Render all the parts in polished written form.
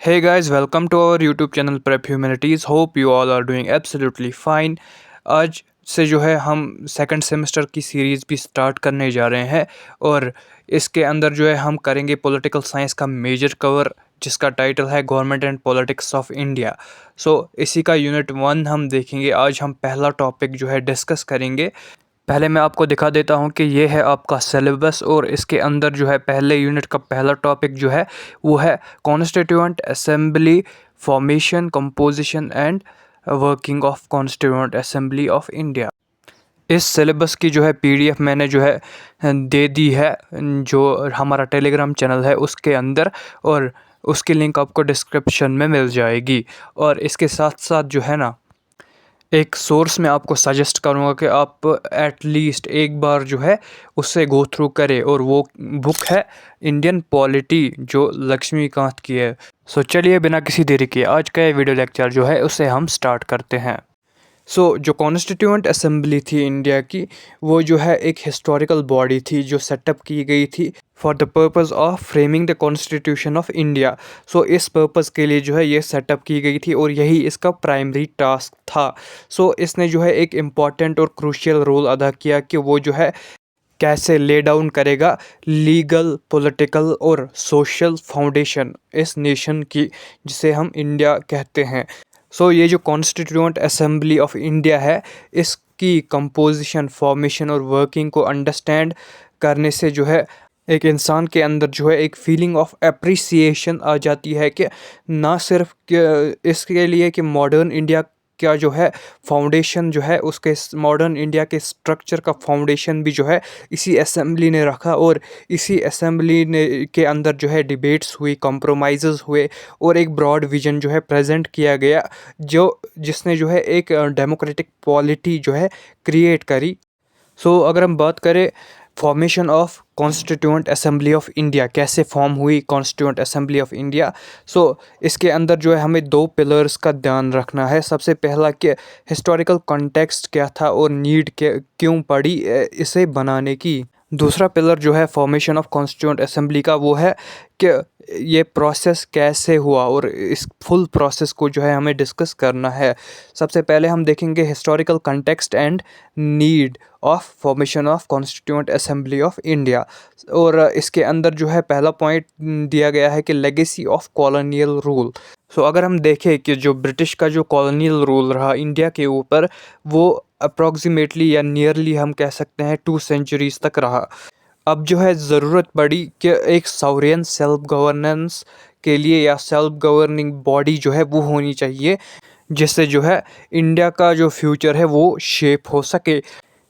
Hey guys, welcome to our YouTube channel Prep Humanities. Hope you all are doing absolutely fine. आज से जो है हम second semester की सीरीज़ भी स्टार्ट करने जा रहे हैं और इसके अंदर जो है हम करेंगे पॉलिटिकल साइंस का मेजर कवर जिसका टाइटल है government and politics of India. इसी का यूनिट 1 हम देखेंगे। आज हम पहला टॉपिक जो है डिस्कस करेंगे। पहले मैं आपको दिखा देता हूँ कि ये है आपका सिलेबस और इसके अंदर जो है पहले यूनिट का पहला टॉपिक जो है वो है constituent assembly formation composition and working of constituent assembly of India. इस सिलेबस की जो है पीडीएफ मैंने जो है दे दी है जो हमारा टेलीग्राम चैनल है उसके अंदर, और उसकी लिंक आपको डिस्क्रिप्शन में मिल जाएगी। और इसके साथ साथ जो है ना, एक सोर्स मैं आपको सजेस्ट करूँगा कि आप एटलीस्ट एक बार जो है उससे गो थ्रू करें, और वो बुक है इंडियन पॉलिटी जो लक्ष्मीकांत की है। चलिए बिना किसी देरी के आज का ये वीडियो लेक्चर जो है उसे हम स्टार्ट करते हैं। जो कॉन्स्टिट्यूएंट असेंबली थी इंडिया की, वो जो है एक हिस्टोरिकल बॉडी थी जो सेटअप की गई थी for the purpose of framing the constitution of India. इस पर्पज़ के लिए जो है ये सेटअप की गई थी और यही इसका प्राइमरी टास्क था। इसने जो है एक इम्पॉर्टेंट और क्रूशियल रोल अदा किया कि वो जो है कैसे ले डाउन करेगा लीगल, पॉलिटिकल और सोशल फाउंडेशन इस नेशन की, जिसे हम इंडिया कहते हैं। ये जो कॉन्स्टिट्यूएंट असेंबली ऑफ इंडिया है, इसकी कंपोजिशन, फॉर्मेशन और वर्किंग को अंडरस्टैंड करने से जो है एक इंसान के अंदर जो है एक फीलिंग ऑफ अप्रिसिएशन आ जाती है कि ना सिर्फ इसके लिए कि मॉडर्न इंडिया का जो है फाउंडेशन जो है, उसके मॉडर्न इंडिया के स्ट्रक्चर का फाउंडेशन भी जो है इसी असेंबली ने रखा, और इसी असेंबली ने के अंदर जो है डिबेट्स हुई, कॉम्प्रोमाइज़ हुए और एक ब्रॉड विजन जो है प्रेजेंट किया गया, जिसने जो है एक डेमोक्रेटिक पॉलिटी जो है क्रिएट करी। अगर हम बात करें formation of constituent assembly of India, कैसे फॉर्म हुई कॉन्स्टिट्यूएंट असेंबली ऑफ इंडिया, इसके अंदर जो है हमें दो पिलर्स का ध्यान रखना है। सबसे पहला कि हिस्टोरिकल कॉन्टेक्स्ट क्या था और नीड क्यों पड़ी इसे बनाने की। दूसरा पिलर जो है फॉर्मेशन ऑफ कॉन्स्टिट्यूएंट असेंबली का, वो है कि ये प्रोसेस कैसे हुआ, और इस फुल प्रोसेस को जो है हमें डिस्कस करना है। सबसे पहले हम देखेंगे historical context and need of formation of constituent assembly of India, और इसके अंदर जो है पहला पॉइंट दिया गया है कि लेगेसी ऑफ कॉलोनियल रूल। अगर हम देखें कि जो ब्रिटिश का जो कॉलोनियल रूल रहा इंडिया के ऊपर, वो अप्रॉक्सीमेटली या नियरली हम कह सकते हैं 2 सेंचुरीज तक रहा। अब जो है ज़रूरत पड़ी कि एक सॉवरेन सेल्फ गवर्नेंस के लिए या सेल्फ गवर्निंग बॉडी जो है वो होनी चाहिए, जिससे जो है इंडिया का जो फ्यूचर है वो शेप हो सके।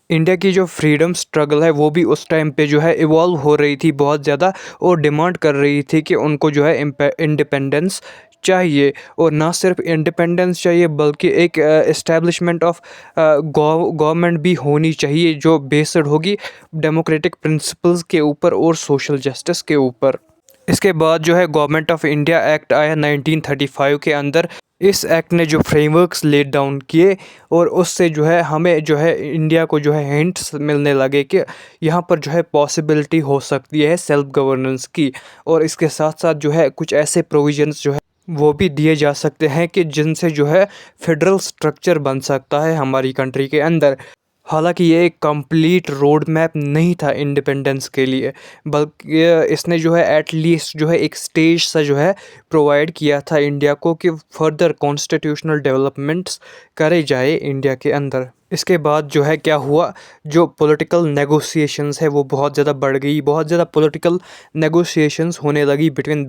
इंडिया की जो फ्रीडम स्ट्रगल है वो भी उस टाइम पे जो है इवॉल्व हो रही थी बहुत ज़्यादा, और डिमांड कर रही थी कि उनको जो है इंडिपेंडेंस चाहिए, और ना सिर्फ इंडिपेंडेंस चाहिए बल्कि एक इस्टेब्लिशमेंट ऑफ गवर्नमेंट भी होनी चाहिए जो बेस्ड होगी डेमोक्रेटिक प्रिंसिपल्स के ऊपर और सोशल जस्टिस के ऊपर। इसके बाद जो है गवर्नमेंट ऑफ इंडिया एक्ट आया 1935 के अंदर। इस एक्ट ने जो फ्रेमवर्क्स लेट डाउन किए, और उससे जो है हमें जो है इंडिया को जो है हिंट्स मिलने लगे कि यहाँ पर जो है पॉसिबिलिटी हो सकती है सेल्फ गवर्नेंस की, और इसके साथ साथ जो है कुछ ऐसे प्रोविजंस जो है वो भी दिए जा सकते हैं कि जिनसे जो है फेडरल स्ट्रक्चर बन सकता है हमारी कंट्री के अंदर। हालांकि ये एक कंप्लीट रोड मैप नहीं था इंडिपेंडेंस के लिए, बल्कि इसने जो है एटलीस्ट जो है एक स्टेज सा जो है प्रोवाइड किया था इंडिया को कि फर्दर कॉन्स्टिट्यूशनल डेवलपमेंट्स करे जाए इंडिया के अंदर। इसके बाद जो है क्या हुआ, जो पॉलिटिकल नेगोशिएशंस है वो बहुत ज़्यादा बढ़ गई, बहुत ज़्यादा पॉलिटिकल नेगोशिएशंस होने लगी between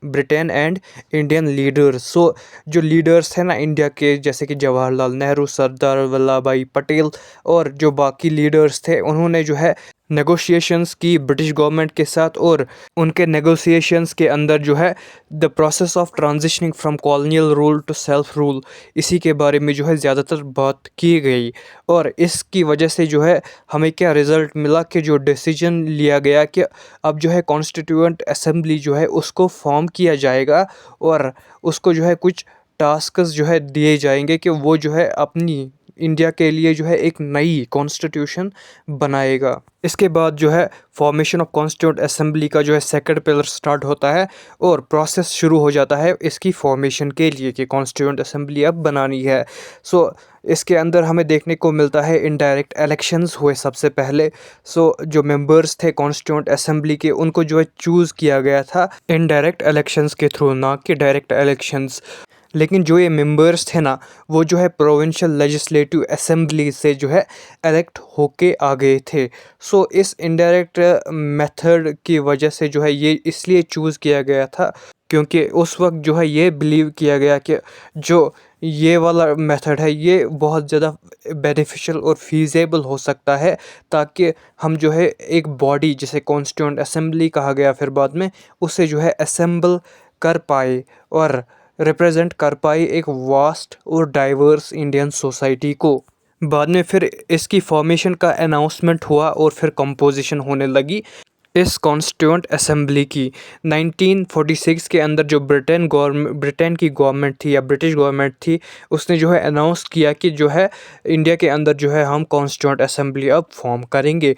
Britain and Indian leaders. जो लीडर्स हैं ना इंडिया के, जैसे कि जवाहरलाल नेहरू, सरदार वल्लभ भाई पटेल और जो बाकी लीडर्स थे, उन्होंने जो है नेगोशिएशंस की ब्रिटिश गवर्नमेंट के साथ, और उनके नेगोशिएशंस के अंदर जो है the process of transitioning from colonial rule to self rule, इसी के बारे में जो है ज़्यादातर बात की गई। और इसकी वजह से जो है हमें क्या रिज़ल्ट मिला कि जो डिसीजन लिया गया कि अब जो है कॉन्स्टिट्यूएंट असेंबली जो है उसको फॉर्म किया जाएगा, और उसको जो है कुछ टास्क्स जो है दिए जाएंगे कि वो जो है अपनी इंडिया के लिए जो है एक नई कॉन्स्टिट्यूशन बनाएगा। इसके बाद जो है फॉर्मेशन ऑफ कॉन्स्टिट्यूंट असेंबली का जो है सेकंड पिलर स्टार्ट होता है और प्रोसेस शुरू हो जाता है इसकी फॉर्मेशन के लिए कि कॉन्स्टिट्यूंट असेंबली अब बनानी है। सो इसके अंदर हमें देखने को मिलता है इनडायरेक्ट इलेक्शंस हुए सबसे पहले। सो जो मेंबर्स थे कॉन्स्टिट्यूंट असेंबली के उनको जो है चूज़ किया गया था इनडायरेक्ट इलेक्शंस के थ्रू, ना कि डायरेक्ट इलेक्शंस। लेकिन जो ये मेंबर्स थे ना वो जो है प्रोविंशियल लेजिस्लेटिव असेंबली से जो है इलेक्ट होके आ गए थे। सो इस इनडायरेक्ट मेथड की वजह से जो है ये इसलिए चूज़ किया गया था क्योंकि उस वक्त जो है ये बिलीव किया गया कि जो ये वाला मेथड है ये बहुत ज़्यादा बेनिफिशियल और फीजेबल हो सकता है, ताकि हम जो है एक बॉडी जिसे कॉन्स्टिट्यूंट असेंबली कहा गया फिर बाद में, उसे जो है असेंबल कर पाए और रिप्रेजेंट कर पाई एक वास्ट और डाइवर्स इंडियन सोसाइटी को। बाद में फिर इसकी फॉर्मेशन का अनाउंसमेंट हुआ और फिर कंपोजिशन होने लगी इस कॉन्स्टिट्यूंट असेंबली की। 1946 के अंदर जो ब्रिटेन की गवर्नमेंट थी या ब्रिटिश गवर्नमेंट थी उसने जो है अनाउंस किया कि जो है इंडिया के अंदर जो है हम कॉन्स्टिट्यूंट असेंबली अब फॉर्म करेंगे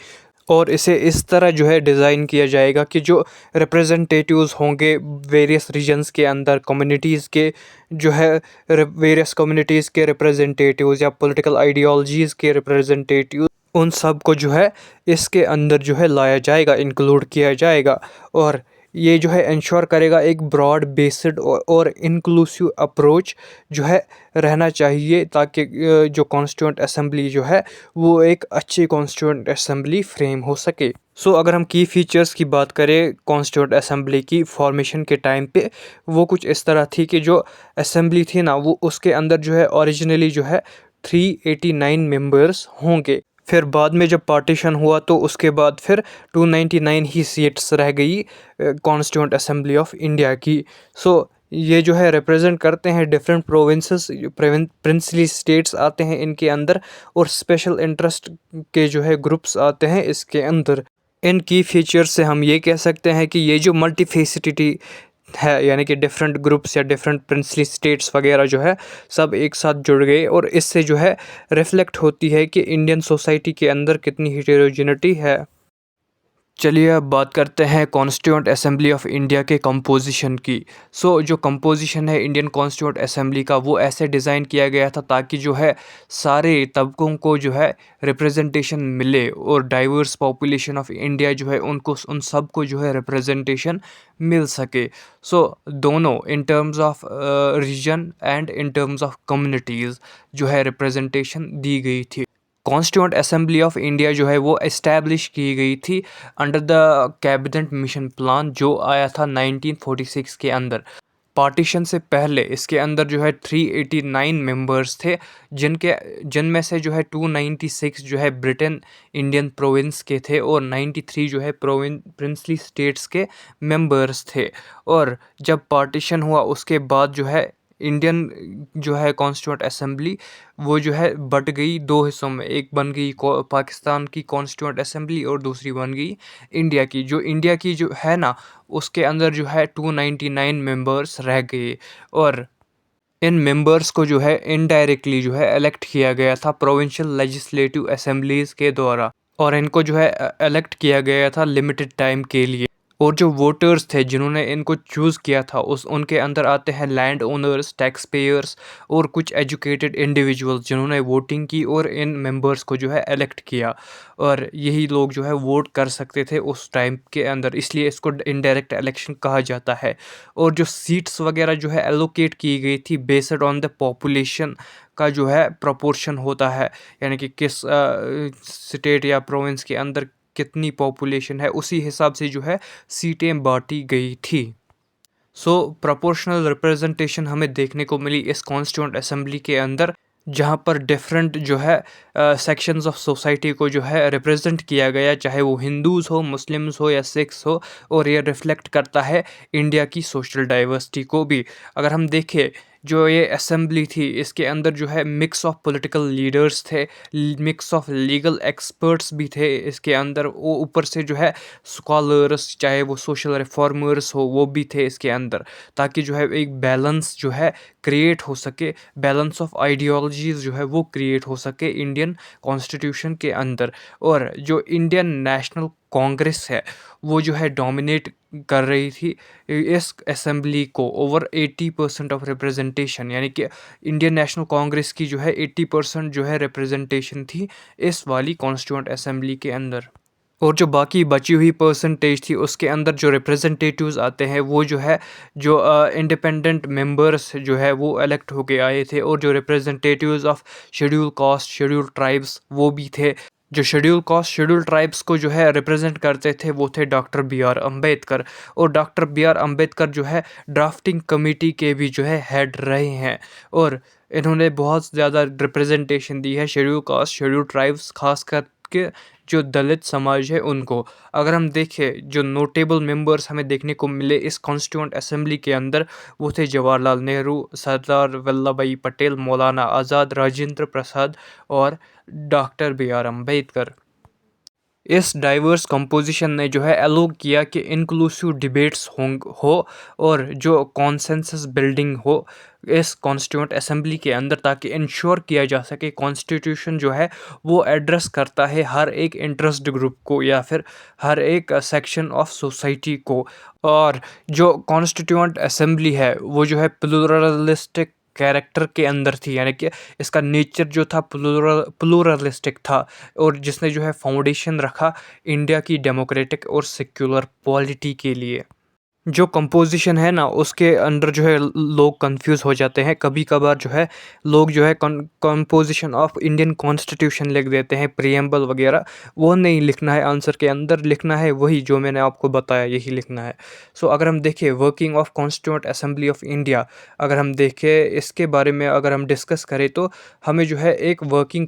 और इसे इस तरह जो है डिज़ाइन किया जाएगा कि जो रिप्रेजेंटेटिव्स होंगे वेरियस रीजन्स के अंदर, कम्युनिटीज़ के जो है वेरियस कम्युनिटीज़ के रिप्रेजेंटेटिव्स या पॉलिटिकल आइडियोलॉजीज़ के रिप्रेजेंटेटिव, उन सब को जो है इसके अंदर जो है लाया जाएगा, इंक्लूड किया जाएगा। और ये जो है इंश्योर करेगा एक ब्रॉड बेस्ड और इंक्लूसिव अप्रोच जो है रहना चाहिए, ताकि जो कॉन्स्टिट्यूंट असेंबली जो है वो एक अच्छी कॉन्स्टिट्यूंट असेंबली फ्रेम हो सके। सो अगर हम की फ़ीचर्स की बात करें कॉन्स्टिट्यूंट असेंबली की फॉर्मेशन के टाइम पे, वो कुछ इस तरह थी कि जो असेंबली थी ना वो उसके अंदर जो है ओरिजिनली जो है 389 मेंबर्स होंगे। फिर बाद में जब पार्टीशन हुआ तो उसके बाद फिर 299 ही सीट्स रह गई कॉन्स्टिट्यूंट असेंबली ऑफ इंडिया की। सो ये जो है रिप्रेजेंट करते हैं डिफरेंट प्रोविंसेस, प्रिंसली स्टेट्स आते हैं इनके अंदर और स्पेशल इंटरेस्ट के जो है ग्रुप्स आते हैं इसके अंदर। इन की फीचर्स से हम ये कह सकते हैं कि ये जो मल्टीफेसिटी है, यानी कि डिफरेंट ग्रुप्स या डिफरेंट प्रिंसली स्टेट्स वगैरह जो है सब एक साथ जुड़ गए, और इससे जो है रिफ्लेक्ट होती है कि इंडियन सोसाइटी के अंदर कितनी हेटेरोजेनिटी है। चलिए अब बात करते हैं कॉन्स्टिट्यूंट असेंबली ऑफ इंडिया के कंपोजिशन की। सो जो कंपोजिशन है इंडियन कॉन्स्टिट्यूंट असेंबली का वो ऐसे डिज़ाइन किया गया था ताकि जो है सारे तबकों को जो है रिप्रेजेंटेशन मिले और डाइवर्स पॉपुलेशन ऑफ इंडिया जो है उनको उन सब को जो है रिप्रेजेंटेशन मिल सके। सो दोनों in terms of region and in terms of communities जो है रिप्रेजेंटेशन दी गई थी। कॉन्स्टिट्यूंट असेंबली ऑफ इंडिया जो है वो इस्टेब्लिश की गई थी under the cabinet mission plan जो आया था 1946 के अंदर। पार्टीशन से पहले इसके अंदर जो है 389 मेंबर्स थे, जिनमें से जो है 296 जो है ब्रिटेन इंडियन प्रोविंस के थे और 93 जो है प्रिंसली स्टेट्स के मेंबर्स थे। और जब पार्टीशन हुआ उसके बाद जो है इंडियन जो है कॉन्स्टिट्यूंट असेंबली वो जो है बट गई दो हिस्सों में, एक बन गई पाकिस्तान की कॉन्स्टिट्यूंट असेंबली और दूसरी बन गई इंडिया की। जो इंडिया की जो है ना उसके अंदर जो है 299 मेंबर्स रह गए और इन मेंबर्स को जो है इनडायरेक्टली जो है इलेक्ट किया गया था प्रोविंशियल लेजिस्लेटिव असेंबलीज़ के द्वारा, और इनको जो है इलेक्ट किया गया था लिमिटेड टाइम के लिए। और जो वोटर्स थे जिन्होंने इनको चूज़ किया था उनके अंदर आते हैं लैंड ओनर्स, टैक्स पेयर्स और कुछ एजुकेटेड इंडिविजुअल्स जिन्होंने वोटिंग की और इन मेंबर्स को जो है इलेक्ट किया, और यही लोग जो है वोट कर सकते थे उस टाइम के अंदर, इसलिए इसको इनडायरेक्ट इलेक्शन कहा जाता है। और जो सीट्स वगैरह जो है एलोकेट की गई थी बेस्ड ऑन द पॉपुलेशन का जो है प्रोपोर्शन होता है, यानी कि किस स्टेट या प्रोविंस के अंदर कितनी पॉपुलेशन है उसी हिसाब से जो है सीटें बांटी गई थी। सो प्रोपोर्शनल रिप्रेजेंटेशन हमें देखने को मिली इस कॉन्स्टिट्यूंट असेंबली के अंदर, जहाँ पर डिफरेंट जो है सेक्शंस ऑफ सोसाइटी को जो है रिप्रेजेंट किया गया, चाहे वो हिंदूज़ हो, मुस्लिम्स हो या सिख्स हो, और ये रिफ्लेक्ट करता है इंडिया की सोशल डाइवर्सिटी को भी। अगर हम देखें जो ये असेंबली थी इसके अंदर जो है मिक्स ऑफ पॉलिटिकल लीडर्स थे, मिक्स ऑफ लीगल एक्सपर्ट्स भी थे इसके अंदर, वो ऊपर से जो है स्कॉलर्स, चाहे वो सोशल रिफॉर्मर्स हो, वो भी थे इसके अंदर, ताकि जो है एक बैलेंस जो है क्रिएट हो सके, बैलेंस ऑफ आइडियोलॉजीज़ जो है वो क्रिएट हो सके इंडियन कॉन्स्टिट्यूशन के अंदर। और जो इंडियन नेशनल कांग्रेस है वो जो है डोमिनेट कर रही थी इस असेंबली को, ओवर 80% ऑफ रिप्रेजेंटेशन, यानी कि इंडियन नेशनल कांग्रेस की जो है 80% जो है रिप्रेजेंटेशन थी इस वाली कॉन्स्टिट्यूंट असेंबली के अंदर। और जो बाकी बची हुई परसेंटेज थी उसके अंदर जो रिप्रेजेंटेटिव्स आते हैं वो जो है जो इंडिपेंडेंट मेंबर्स जो है वो इलेक्ट होके आए थे, और जो representatives of schedule caste, schedule tribes वो भी थे। जो शेड्यूल कास्ट, शेड्यूल ट्राइब्स को जो है रिप्रेजेंट करते थे वो थे डॉक्टर बी आर अम्बेडकर, और डॉक्टर बी आर अम्बेडकर जो है ड्राफ्टिंग कमेटी के भी जो है हेड रहे हैं, और इन्होंने बहुत ज़्यादा रिप्रेजेंटेशन दी है शेड्यूल कास्ट, शेड्यूल ट्राइब्स, खास करके जो दलित समाज है उनको। अगर हम देखें जो नोटेबल मेंबर्स हमें देखने को मिले इस कॉन्स्टिट्यूंट असेंबली के अंदर, वो थे जवाहरलाल नेहरू, सरदार वल्लभ भाई पटेल, मौलाना आज़ाद, राजेंद्र प्रसाद और डॉक्टर बी आर अम्बेडकर। इस डाइवर्स कंपोजिशन ने जो है अलो किया कि इंक्लूसिव डिबेट्स हो और जो कॉन्सेंसस बिल्डिंग हो इस कॉन्स्टिट्यूंट असेंबली के अंदर, ताकि इंश्योर किया जा सके कॉन्स्टिट्यूशन जो है वो एड्रेस करता है हर एक इंटरेस्ट ग्रुप को या फिर हर एक सेक्शन ऑफ सोसाइटी को। और जो कॉन्स्टिट्यूंट असेंबली है वो जो है प्लूरलिस्टिक कैरेक्टर के अंदर थी, यानी कि इसका नेचर जो था प्लूरलिस्टिक था, और जिसने जो है फाउंडेशन रखा इंडिया की डेमोक्रेटिक और सेक्युलर पॉलिटी के लिए। जो कंपोजिशन है ना उसके अंदर जो है लोग कंफ्यूज हो जाते हैं कभी कभार, जो है लोग जो है कंपोजिशन ऑफ इंडियन कॉन्स्टिट्यूशन लिख देते हैं, प्रियम्बल वगैरह, वो नहीं लिखना है, आंसर के अंदर लिखना है वही जो मैंने आपको बताया, यही लिखना है। सो अगर हम देखें working of constituent assembly of India, अगर हम देखें इसके बारे में अगर हम डिस्कस करें तो हमें जो है एक वर्किंग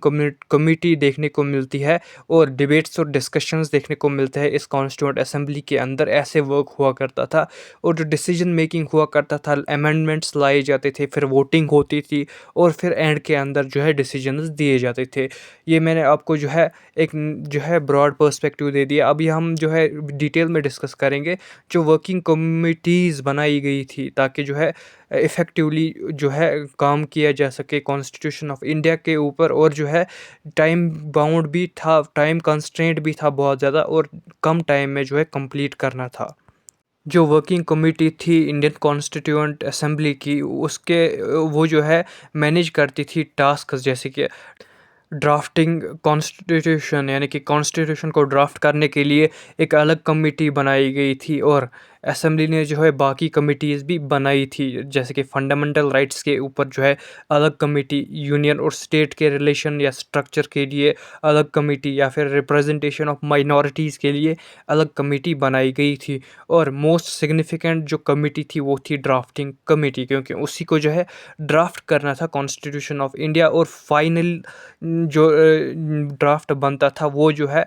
कमेटी देखने को मिलती है और डिबेट्स और डिस्कशंस देखने को मिलते हैं इस कॉन्स्टिट्यूंट असेंबली के अंदर, ऐसे वर्क हुआ करता था। और जो डिसीजन मेकिंग हुआ करता था, अमेंडमेंट्स लाए जाते थे, फिर वोटिंग होती थी और फिर एंड के अंदर जो है डिसीजंस दिए जाते थे। ये मैंने आपको जो है एक जो है ब्रॉड पर्सपेक्टिव दे दिया। अभी हम जो है डिटेल में डिस्कस करेंगे जो वर्किंग कमिटीज़ बनाई गई थी ताकि जो है इफ़ेक्टिवली जो है काम किया जा सके कॉन्स्टिट्यूशन ऑफ इंडिया के ऊपर, और जो है टाइम बाउंड भी था, टाइम कंस्ट्रेंट भी था बहुत ज़्यादा, और कम टाइम में जो है कंप्लीट करना था। जो वर्किंग कमेटी थी इंडियन कॉन्स्टिट्यूएंट असेंबली की, उसके वो जो है मैनेज करती थी टास्क, जैसे कि ड्राफ्टिंग कॉन्स्टिट्यूशन, यानी कि कॉन्स्टिट्यूशन को ड्राफ्ट करने के लिए एक अलग कमेटी बनाई गई थी, और असेंबली ने जो है बाकी कमिटीज़ भी बनाई थी, जैसे कि फंडामेंटल राइट्स के ऊपर जो है अलग कमेटी, यूनियन और स्टेट के रिलेशन या स्ट्रक्चर के लिए अलग कमेटी, या फिर रिप्रेजेंटेशन ऑफ माइनॉरिटीज़ के लिए अलग कमेटी बनाई गई थी। और मोस्ट सिग्निफिकेंट जो कमेटी थी वो थी ड्राफ्टिंग कमेटी, क्योंकि उसी को जो है ड्राफ्ट करना था कॉन्स्टिट्यूशन ऑफ इंडिया, और फाइनल जो ड्राफ्ट बनता था वो जो है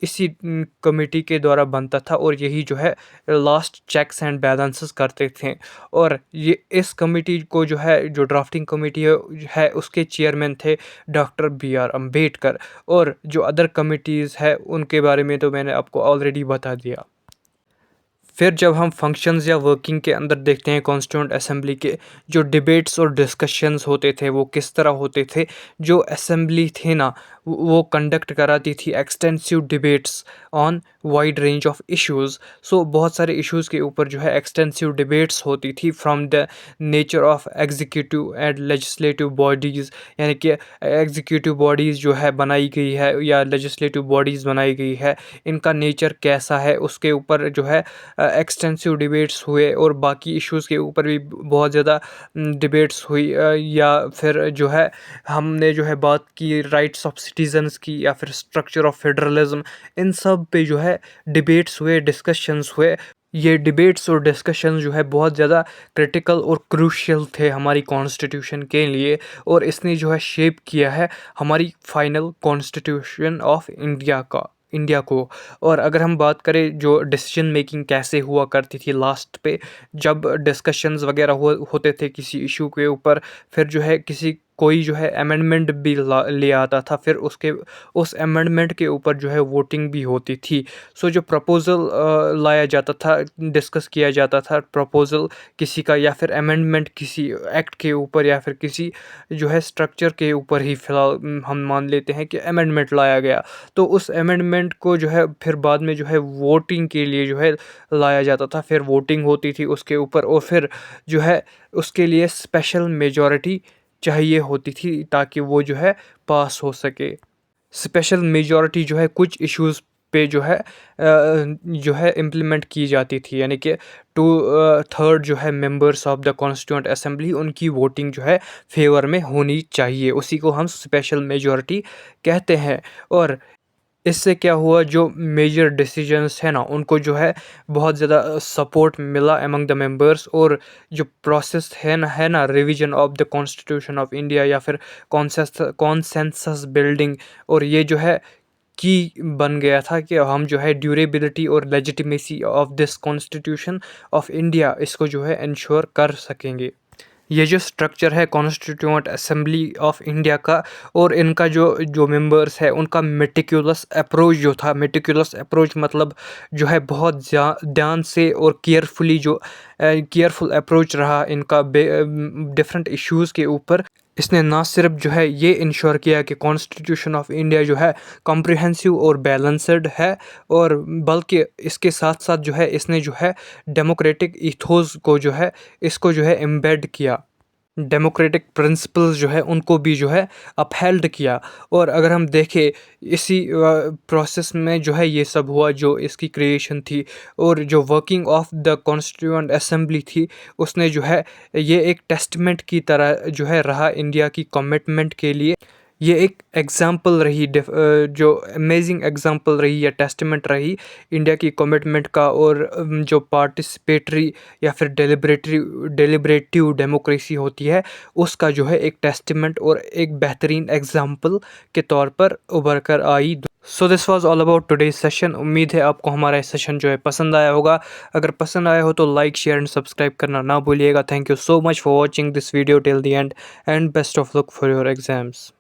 इसी कमेटी के द्वारा बनता था, और यही जो है लास्ट चेक्स एंड बैलेंसेस करते थे। और ये इस कमेटी को जो है जो ड्राफ्टिंग कमेटी है उसके चेयरमैन थे डॉक्टर बी आर अम्बेडकर, और जो अदर कमिटीज़ है उनके बारे में तो मैंने आपको ऑलरेडी बता दिया। फिर जब हम फंक्शंस या वर्किंग के अंदर देखते हैं कॉन्स्टिट्यूंट असेंबली के, जो डिबेट्स और डिस्कशंस होते थे वो किस तरह होते थे। जो असेंबली थे ना वो कंडक्ट कराती थी extensive debates on wide range of issues. So बहुत सारे इश्यूज़ के ऊपर जो है एक्सटेंसिव डिबेट्स होती थी from the nature of executive and legislative bodies, यानी कि एग्जीक्यूटिव बॉडीज़ जो है बनाई गई है या लेजिस्लेटिव बॉडीज़ बनाई गई है, इनका नेचर कैसा है उसके ऊपर जो है एक्सटेंसिव डिबेट्स हुए, और बाकी इश्यूज़ के ऊपर भी बहुत ज़्यादा डिबेट्स हुई। या फिर जो है हमने जो है बात की राइट्स ऑफ सिटीजन्स की, या फिर स्ट्रक्चर ऑफ फेडरलिज्म, इन सब पे जो है डिबेट्स हुए, डिस्कशंस हुए। ये डिबेट्स और डिस्कशन जो है बहुत ज़्यादा क्रिटिकल और क्रूशियल थे हमारी कॉन्स्टिट्यूशन के लिए, और इसने जो है शेप किया है हमारी फाइनल कॉन्स्टिट्यूशन ऑफ इंडिया का। इंडिया को। और अगर हम बात करें जो डिसीजन मेकिंग कैसे हुआ करती थी लास्ट पे, जब डिस्कशंस वगैरह होते थे किसी इशू के ऊपर, फिर जो है कोई जो है अमेंडमेंट भी ले आता था, फिर उस अमेंडमेंट के ऊपर जो है वोटिंग भी होती थी। सो जो प्रपोज़ल लाया जाता था, डिस्कस किया जाता था प्रपोज़ल किसी का, या फिर अमेंडमेंट किसी एक्ट के ऊपर, या फिर किसी जो है स्ट्रक्चर के ऊपर ही फ़िलहाल हम मान लेते हैं कि अमेंडमेंट लाया गया। तो उस अमेंडमेंट को जो है फिर बाद में जो है वोटिंग के लिए जो है लाया जाता था, फिर वोटिंग होती थी उसके ऊपर, और फिर जो है उसके लिए स्पेशल मेजॉरिटी चाहिए होती थी ताकि वो जो है पास हो सके। स्पेशल मेजॉरिटी जो है कुछ इश्यूज़ पे जो है इम्प्लीमेंट की जाती थी, यानी कि 2/3 जो है members of the constituent assembly, उनकी वोटिंग जो है फेवर में होनी चाहिए, उसी को हम स्पेशल मेजॉरिटी कहते हैं। और इससे क्या हुआ, जो मेजर डिसीजंस है ना, उनको जो है बहुत ज़्यादा सपोर्ट मिला अमंग द मेंबर्स। और जो प्रोसेस है ना revision of the constitution of India, या फिर कॉन्सेंसस बिल्डिंग, और ये जो है की बन गया था कि हम जो है ड्यूरेबिलिटी और legitimacy of this constitution of India, इसको जो है इंश्योर कर सकेंगे। ये जो स्ट्रक्चर है कॉन्स्टिट्यूएंट असेंबली ऑफ इंडिया का, और इनका जो मेंबर्स है, उनका मेटिकुलस अप्रोच जो था, मेटिकुलस अप्रोच मतलब जो है बहुत ध्यान से और केयरफुल अप्रोच रहा इनका डिफरेंट इश्यूज़ के ऊपर। इसने ना सिर्फ जो है ये इंश्योर किया कि कॉन्स्टिट्यूशन ऑफ इंडिया जो है कॉम्प्रिहेंसिव और बैलेंस्ड है, और बल्कि इसके साथ साथ जो है इसने जो है डेमोक्रेटिक ईथोस को जो है इसको जो है एम्बेड किया, डेमोक्रेटिक प्रिंसिपल्स जो है उनको भी जो है अपहेल्ड किया। और अगर हम देखें इसी प्रोसेस में जो है ये सब हुआ, जो इसकी क्रिएशन थी और जो working of the constituent assembly थी, उसने जो है ये एक टेस्टमेंट की तरह जो है रहा इंडिया की कमिटमेंट के लिए। ये एक एग्ज़ाम्पल रही, जो अमेजिंग एग्ज़ाम्पल रही या टेस्टमेंट रही इंडिया की कमिटमेंट का, और जो पार्टिसिपेटरी या फिर डेलिब्रेटिव डेमोक्रेसी होती है, उसका जो है एक टेस्टमेंट और एक बेहतरीन एग्ज़ाम्पल के तौर पर उभर कर आई। So this was all about today's session. उम्मीद है आपको हमारा सेशन जो है पसंद आया होगा। अगर पसंद आया हो तो लाइक, शेयर एंड सब्सक्राइब करना ना भूलिएगा। Thank you so much for watching this video till the end best of luck for your exams.